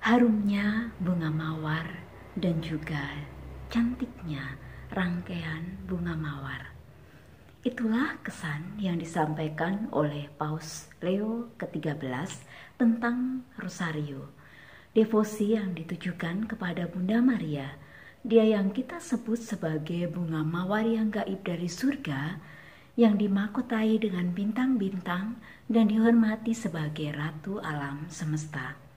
Harumnya bunga mawar dan juga cantiknya rangkaian bunga mawar. Itulah kesan yang disampaikan oleh Paus Leo ke-13 tentang Rosario. Devosi yang ditujukan kepada Bunda Maria, dia yang kita sebut sebagai bunga mawar yang gaib dari surga, yang dimahkotai dengan bintang-bintang dan dihormati sebagai Ratu Alam Semesta.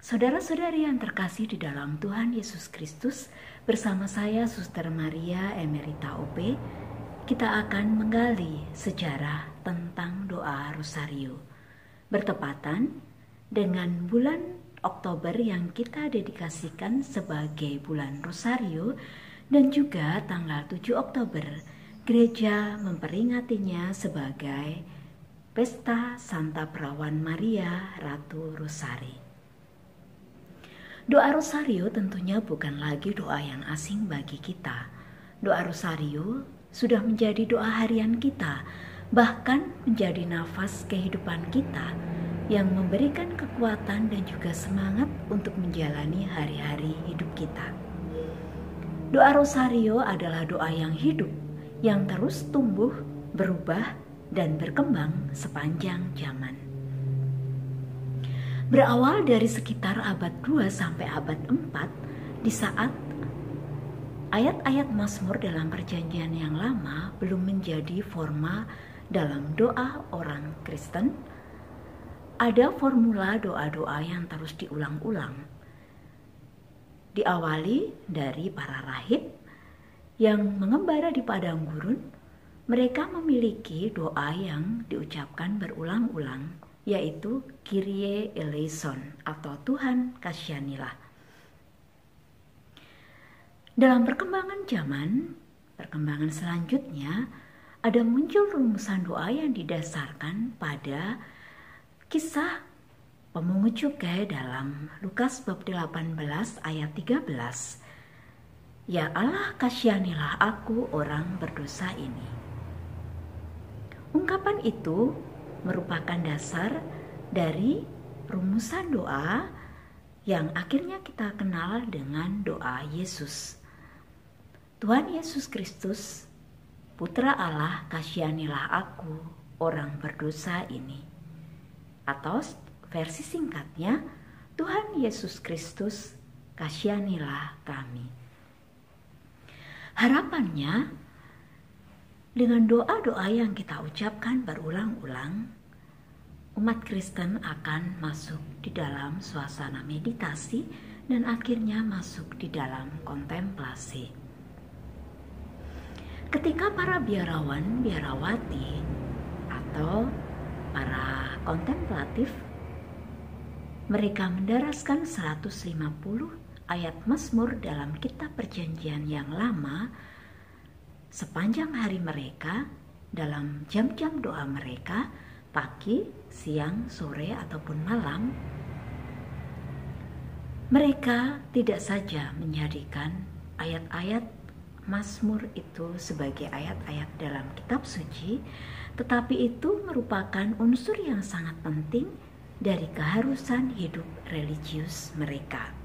Saudara-saudari yang terkasih di dalam Tuhan Yesus Kristus, bersama saya Suster Maria Emerita OP, kita akan menggali sejarah tentang doa Rosario. Bertepatan dengan bulan Oktober yang kita dedikasikan sebagai bulan Rosario, dan juga tanggal 7 Oktober, gereja memperingatinya sebagai Pesta Santa Perawan Maria Ratu Rosari. Doa Rosario tentunya bukan lagi doa yang asing bagi kita. Doa Rosario sudah menjadi doa harian kita, bahkan menjadi nafas kehidupan kita yang memberikan kekuatan dan juga semangat untuk menjalani hari-hari hidup kita. Doa Rosario adalah doa yang hidup, yang terus tumbuh, berubah, dan berkembang sepanjang zaman. Berawal dari sekitar abad 2 sampai abad 4, di saat ayat-ayat Mazmur dalam Perjanjian yang Lama belum menjadi forma dalam doa orang Kristen, ada formula doa-doa yang terus diulang-ulang. Diawali dari para rahib yang mengembara di padang gurun, mereka memiliki doa yang diucapkan berulang-ulang, yaitu Kyrie eleison atau Tuhan kasihanilah. Dalam perkembangan zaman, perkembangan selanjutnya, ada muncul rumusan doa yang didasarkan pada kisah pemungut cukai dalam Lukas bab 18 ayat 13. Ya Allah, kasihanilah aku orang berdosa ini. Ungkapan itu merupakan dasar dari rumusan doa yang akhirnya kita kenal dengan doa Yesus. Tuhan Yesus Kristus, Putra Allah, kasihanilah aku, orang berdosa ini. Atau versi singkatnya, Tuhan Yesus Kristus, kasihanilah kami. Harapannya, dengan doa-doa yang kita ucapkan berulang-ulang, umat Kristen akan masuk di dalam suasana meditasi dan akhirnya masuk di dalam kontemplasi. Ketika para biarawan, biarawati, atau para kontemplatif, mereka mendaraskan 150 ayat Mazmur dalam kitab Perjanjian yang Lama, sepanjang hari mereka, dalam jam-jam doa mereka, pagi, siang, sore, ataupun malam, mereka tidak saja menjadikan ayat-ayat Mazmur itu sebagai ayat-ayat dalam kitab suci, tetapi itu merupakan unsur yang sangat penting dari keharusan hidup religius mereka.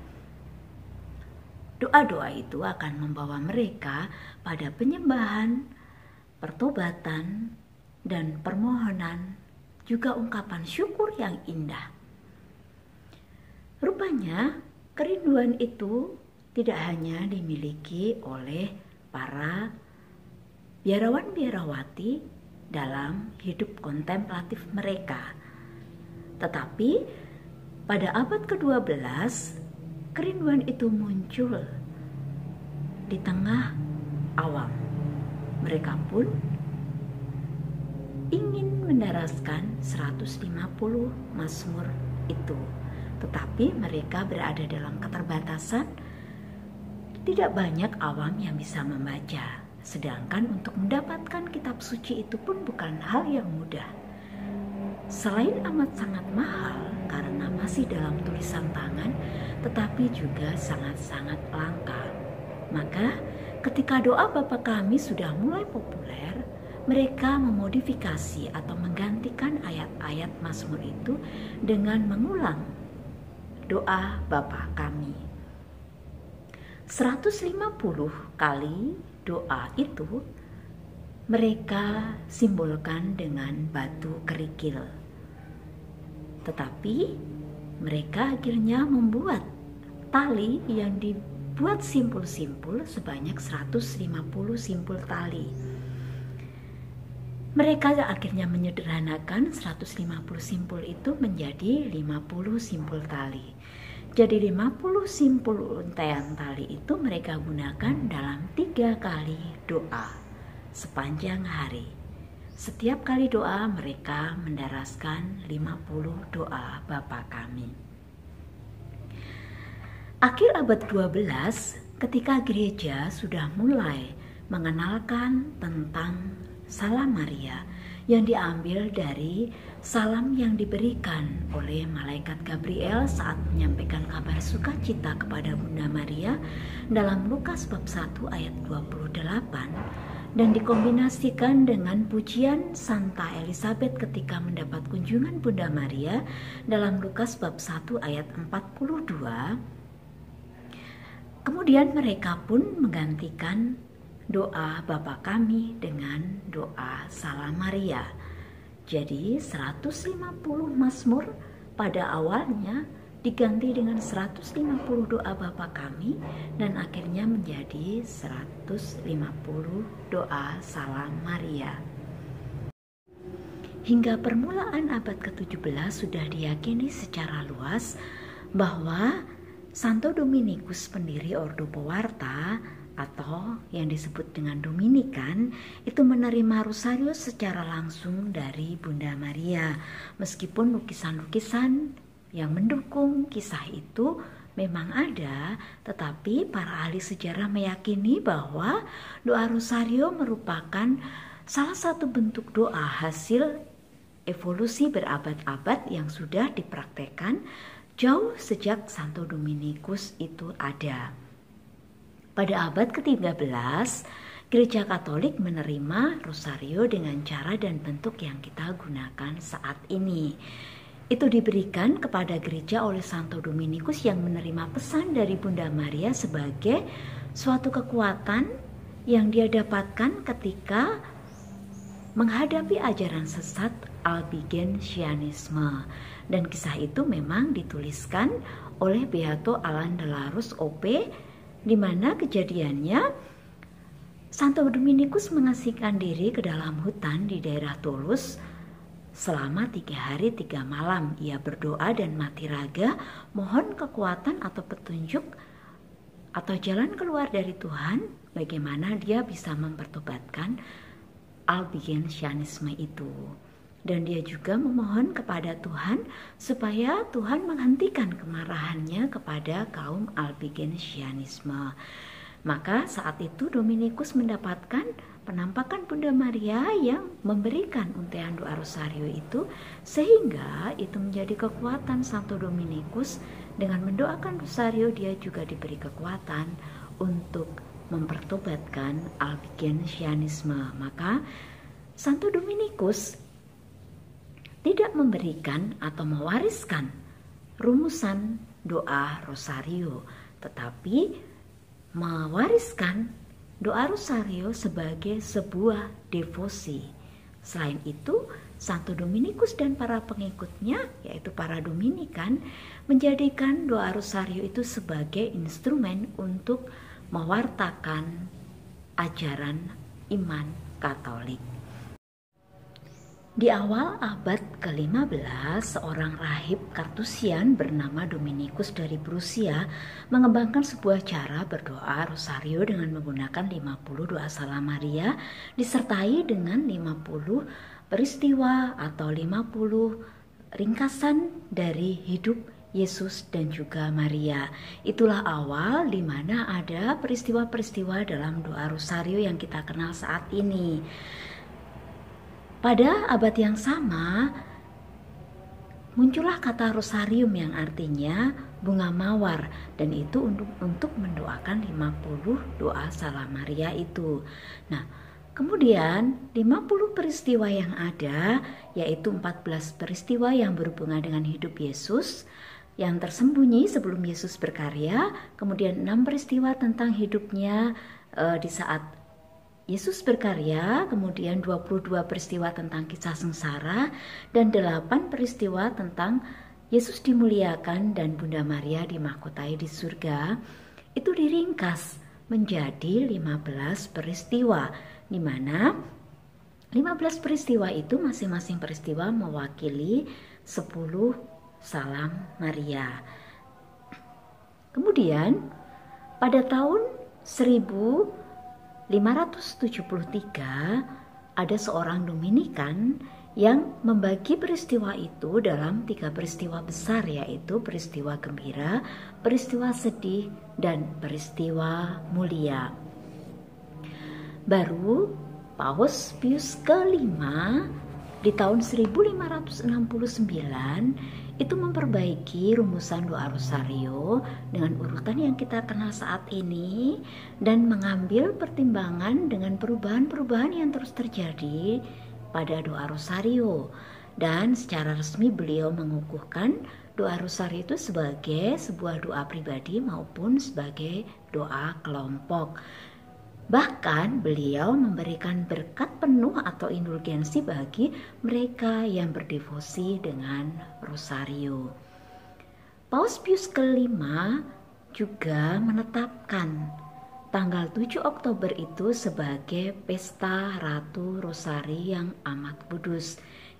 Doa-doa itu akan membawa mereka pada penyembahan, pertobatan, dan permohonan, juga ungkapan syukur yang indah. Rupanya, kerinduan itu tidak hanya dimiliki oleh para biarawan-biarawati dalam hidup kontemplatif mereka, tetapi pada abad ke-12, kerinduan itu muncul di tengah awam. Mereka pun ingin mendaraskan 150 Mazmur itu, tetapi mereka berada dalam keterbatasan Tidak banyak awam yang bisa membaca, sedangkan untuk mendapatkan kitab suci itu pun bukan hal yang mudah. Selain amat sangat mahal karena masih dalam tulisan tangan, tetapi juga sangat-sangat langka. Maka ketika doa Bapa Kami sudah mulai populer, mereka memodifikasi atau menggantikan ayat-ayat Mazmur itu dengan mengulang doa Bapa Kami. 150 kali doa itu mereka simbolkan dengan batu kerikil. Tetapi mereka akhirnya membuat tali yang dibuat simpul-simpul sebanyak 150 simpul tali. Mereka akhirnya menyederhanakan 150 simpul itu menjadi 50 simpul tali. Jadi 50 simpul untaian tali itu mereka gunakan dalam 3 kali doa sepanjang hari. Setiap kali doa mereka mendaraskan 50 doa Bapa Kami. Akhir abad 12, ketika gereja sudah mulai mengenalkan tentang Salam Maria yang diambil dari salam yang diberikan oleh malaikat Gabriel saat menyampaikan kabar sukacita kepada Bunda Maria dalam Lukas bab 1 ayat 28 dan dikombinasikan dengan pujian Santa Elizabeth ketika mendapat kunjungan Bunda Maria dalam Lukas bab 1 ayat 42. Kemudian mereka pun menggantikan doa Bapa Kami dengan doa Salam Maria. Jadi 150 Mazmur pada awalnya diganti dengan 150 doa Bapa Kami dan akhirnya menjadi 150 doa Salam Maria. Hingga permulaan abad ke-17 sudah diyakini secara luas bahwa Santo Dominikus pendiri Ordo Pewarta atau yang disebut dengan Dominikan itu menerima rosario secara langsung dari Bunda Maria, meskipun lukisan-lukisan yang mendukung kisah itu memang ada, tetapi para ahli sejarah meyakini bahwa doa rosario merupakan salah satu bentuk doa hasil evolusi berabad-abad yang sudah dipraktekkan jauh sejak Santo Dominikus itu ada. Pada abad ke-13, Gereja Katolik menerima rosario dengan cara dan bentuk yang kita gunakan saat ini. Itu diberikan kepada gereja oleh Santo Dominikus yang menerima pesan dari Bunda Maria sebagai suatu kekuatan yang dia dapatkan ketika menghadapi ajaran sesat Albigensianisme. Dan kisah itu memang dituliskan oleh Beato Alan de la Rose OP, di mana kejadiannya Santo Dominikus mengasingkan diri ke dalam hutan di daerah Toulouse selama 3 hari 3 malam. Ia berdoa dan mati raga mohon kekuatan atau petunjuk atau jalan keluar dari Tuhan bagaimana dia bisa mempertobatkan Albigensianisme itu. Dan dia juga memohon kepada Tuhan supaya Tuhan menghentikan kemarahannya kepada kaum Albigensianisme. Maka saat itu Dominikus mendapatkan penampakan Bunda Maria yang memberikan untaian doa rosario itu, sehingga itu menjadi kekuatan Santo Dominikus. Dengan mendoakan rosario dia juga diberi kekuatan untuk mempertobatkan Albigensianisme. Maka Santo Dominikus tidak memberikan atau mewariskan rumusan doa rosario, tetapi mewariskan doa rosario sebagai sebuah devosi. Selain itu, Santo Dominikus dan para pengikutnya, yaitu para Dominikan, menjadikan doa rosario itu sebagai instrumen untuk mewartakan ajaran iman Katolik. Di awal abad ke-15, seorang rahib Kartusian bernama Dominikus dari Prusia mengembangkan sebuah cara berdoa rosario dengan menggunakan 50 doa Salam Maria disertai dengan 50 peristiwa atau 50 ringkasan dari hidup Yesus dan juga Maria. Itulah awal di mana ada peristiwa-peristiwa dalam doa rosario yang kita kenal saat ini. Pada abad yang sama, muncullah kata rosarium yang artinya bunga mawar, dan itu untuk mendoakan 50 doa salam Maria itu. Nah, kemudian 50 peristiwa yang ada, yaitu 14 peristiwa yang berhubungan dengan hidup Yesus yang tersembunyi sebelum Yesus berkarya, kemudian 6 peristiwa tentang hidupnya di saat Yesus berkarya, kemudian 22 peristiwa tentang kisah sengsara, dan 8 peristiwa tentang Yesus dimuliakan dan Bunda Maria dimahkotai di surga. Itu diringkas menjadi 15 peristiwa, di mana 15 peristiwa itu masing-masing peristiwa mewakili 10 salam Maria. Kemudian pada tahun 1573 ada seorang Dominikan yang membagi peristiwa itu dalam 3 peristiwa besar, yaitu peristiwa gembira, peristiwa sedih, dan peristiwa mulia. Baru Paus Pius ke-5 di tahun 1569 itu memperbaiki rumusan doa rosario dengan urutan yang kita kenal saat ini, dan mengambil pertimbangan dengan perubahan-perubahan yang terus terjadi pada doa rosario. Dan secara resmi beliau mengukuhkan doa rosario itu sebagai sebuah doa pribadi maupun sebagai doa kelompok. Bahkan beliau memberikan berkat penuh atau indulgensi bagi mereka yang berdevosi dengan rosario. Paus Pius ke-5 juga menetapkan tanggal 7 Oktober itu sebagai pesta Ratu Rosari yang amat kudus.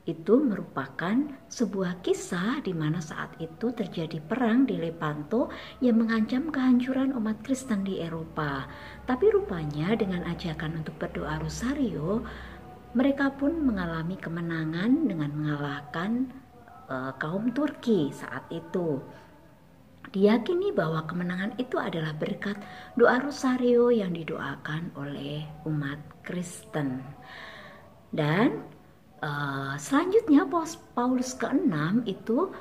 Itu merupakan sebuah kisah di mana saat itu terjadi perang di Lepanto yang mengancam kehancuran umat Kristen di Eropa. Tapi rupanya dengan ajakan untuk berdoa rosario, mereka pun mengalami kemenangan dengan mengalahkan kaum Turki saat itu. Diyakini bahwa kemenangan itu adalah berkat doa rosario yang didoakan oleh umat Kristen. Dan selanjutnya Paulus ke-6 itu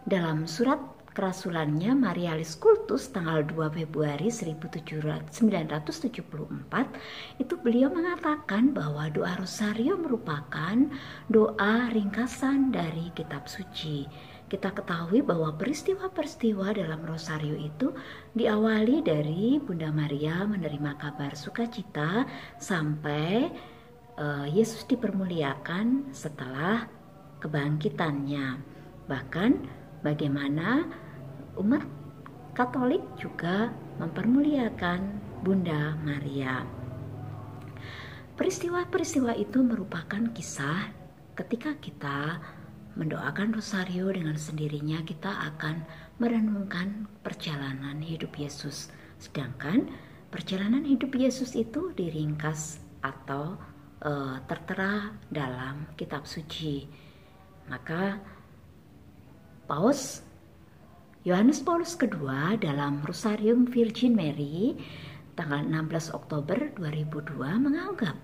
dalam surat kerasulannya Marialis Cultus tanggal 2 Februari 1974 itu beliau mengatakan bahwa doa rosario merupakan doa ringkasan dari kitab suci. Kita ketahui bahwa peristiwa-peristiwa dalam rosario itu diawali dari Bunda Maria menerima kabar sukacita sampai Yesus dipermuliakan setelah kebangkitannya. Bahkan bagaimana umat Katolik juga mempermuliakan Bunda Maria. Peristiwa-peristiwa itu merupakan kisah ketika kita mendoakan rosario, dengan sendirinya kita akan merenungkan perjalanan hidup Yesus. Sedangkan perjalanan hidup Yesus itu diringkas atau tertera dalam kitab suci. Maka Paus Yohanes Paulus II dalam Rosarium Virgin Mary tanggal 16 Oktober 2002 menganggap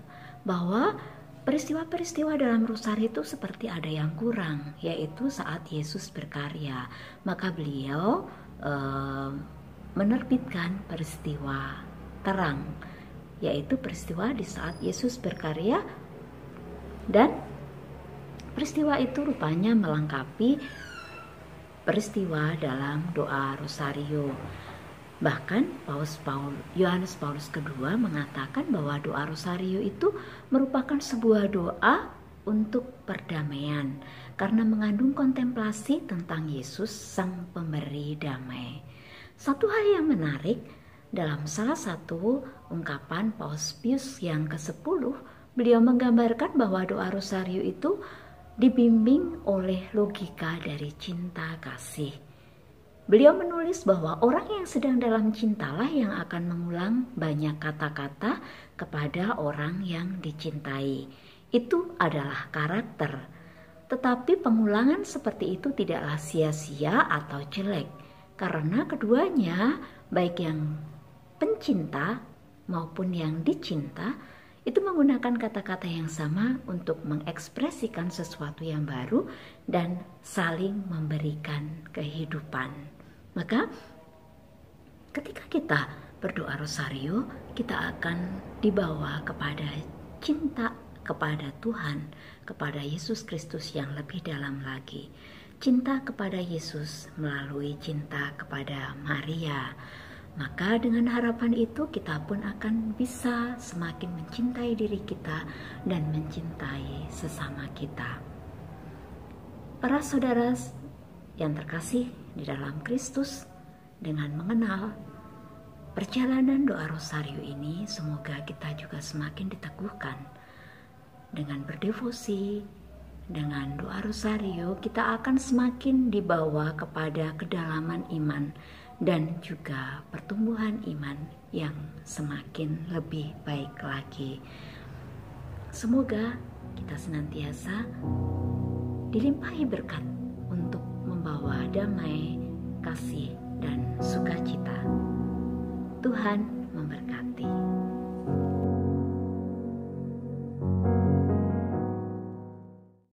bahwa peristiwa-peristiwa dalam rosario itu seperti ada yang kurang, yaitu saat Yesus berkarya. Maka beliau menerbitkan peristiwa terang, yaitu peristiwa di saat Yesus berkarya, dan peristiwa itu rupanya melengkapi peristiwa dalam doa rosario. Bahkan Yohanes Paulus II mengatakan bahwa doa rosario itu merupakan sebuah doa untuk perdamaian karena mengandung kontemplasi tentang Yesus sang pemberi damai. Satu hal yang menarik, dalam salah satu ungkapan Paus Pius yang ke-10, beliau menggambarkan bahwa doa rosario itu dibimbing oleh logika dari cinta kasih. Beliau menulis bahwa orang yang sedang dalam cintalah yang akan mengulang banyak kata-kata kepada orang yang dicintai. Itu adalah karakter. Tetapi pengulangan seperti itu tidaklah sia-sia atau jelek, karena keduanya, baik yang pencinta maupun yang dicinta, itu menggunakan kata-kata yang sama untuk mengekspresikan sesuatu yang baru dan saling memberikan kehidupan. Maka ketika kita berdoa rosario, kita akan dibawa kepada cinta kepada Tuhan, kepada Yesus Kristus yang lebih dalam lagi. Cinta kepada Yesus melalui cinta kepada Maria. Maka dengan harapan itu kita pun akan bisa semakin mencintai diri kita dan mencintai sesama kita. Para saudara yang terkasih di dalam Kristus, dengan mengenal perjalanan doa rosario ini, semoga kita juga semakin diteguhkan. Dengan berdevosi, dengan doa rosario, kita akan semakin dibawa kepada kedalaman iman dan juga pertumbuhan iman yang semakin lebih baik lagi. Semoga kita senantiasa dilimpahi berkat untuk membawa damai, kasih, dan sukacita. Tuhan memberkati.